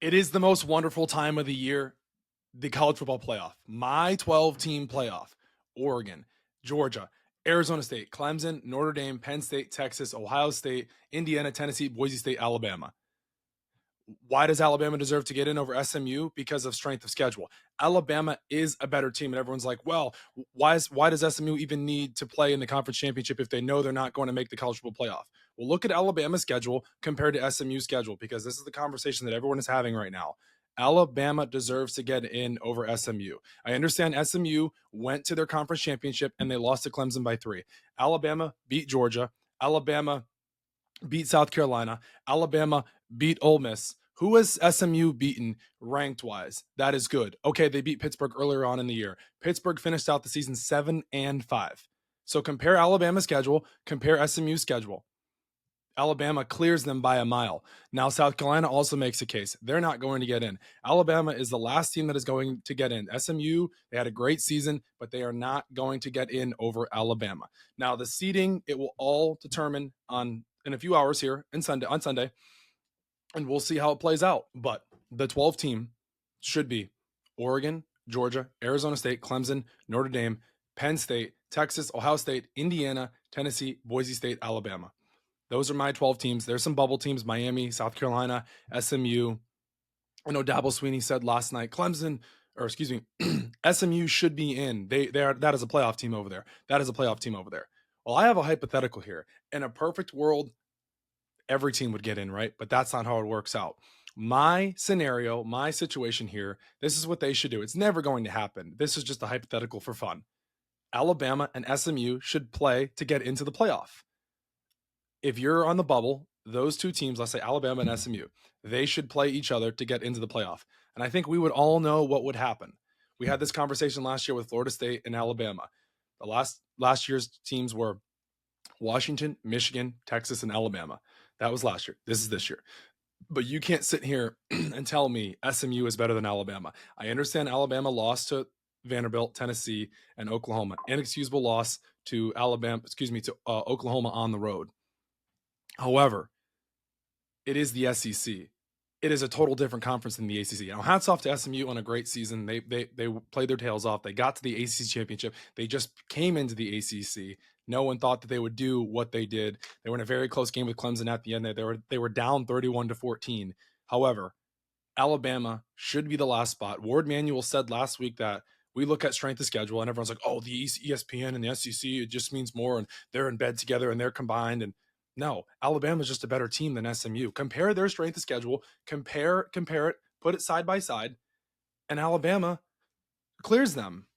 It is the most wonderful time of the year, the college football playoff. My 12-team playoff. Oregon, Georgia, Arizona State, Clemson, Notre Dame, Penn State, Texas, Ohio State, Indiana, Tennessee, Boise State, Alabama. Why does Alabama deserve to get in over SMU? Because of strength of schedule. Alabama is a better team, and everyone's like, well, why does SMU even need to play in the conference championship if they know they're not going to make the college football playoff? Well, look at Alabama's schedule compared to SMU's schedule, because this is the conversation that everyone is having right now. Alabama deserves to get in over SMU. I understand SMU went to their conference championship and they lost to Clemson by 3. Alabama beat Georgia. Alabama beat South Carolina. Alabama beat Ole Miss. Who has SMU beaten ranked wise? That is good. Okay, they beat Pittsburgh earlier on in the year. Pittsburgh finished out the season 7-5. So compare Alabama's schedule, compare SMU's schedule. Alabama clears them by a mile. Now, South Carolina also makes a case. They're not going to get in. Alabama is the last team that is going to get in. SMU, they had a great season, but they are not going to get in over Alabama. Now, the seeding, it will all determine in a few hours here on Sunday, and we'll see how it plays out. But the 12 team should be Oregon, Georgia, Arizona State, Clemson, Notre Dame, Penn State, Texas, Ohio State, Indiana, Tennessee, Boise State, Alabama. Those are my 12 teams. There's some bubble teams, Miami, South Carolina, SMU. I know Dabo Swinney said last night, SMU should be in. That is a playoff team over there. That is a playoff team over there. Well, I have a hypothetical here. In a perfect world, every team would get in, right? But that's not how it works out. My scenario, my situation here, this is what they should do. It's never going to happen. This is just a hypothetical for fun. Alabama and SMU should play to get into the playoff. If you're on the bubble, those two teams, let's say Alabama and SMU, they should play each other to get into the playoff. And I think we would all know what would happen. We had this conversation last year with Florida State and Alabama. The last year's teams were Washington, Michigan, Texas, and Alabama. That was last year. This is this year. But you can't sit here and tell me SMU is better than Alabama. I understand Alabama lost to Vanderbilt, Tennessee, and Oklahoma. Inexcusable loss to Oklahoma on the road. However, it is the SEC. It is a total different conference than the ACC. Now, hats off to SMU on a great season. They played their tails off. They got to the ACC championship. They just came into the ACC. No one thought that they would do what they did. They were in a very close game with Clemson at the end. They were down 31-14. However, Alabama should be the last spot. Ward Manuel said last week that we look at strength of schedule and everyone's like, oh, the ESPN and the SEC, it just means more, and they're in bed together and they're combined. And no, Alabama's just a better team than SMU. Compare their strength of schedule, compare it, put it side by side, and Alabama clears them.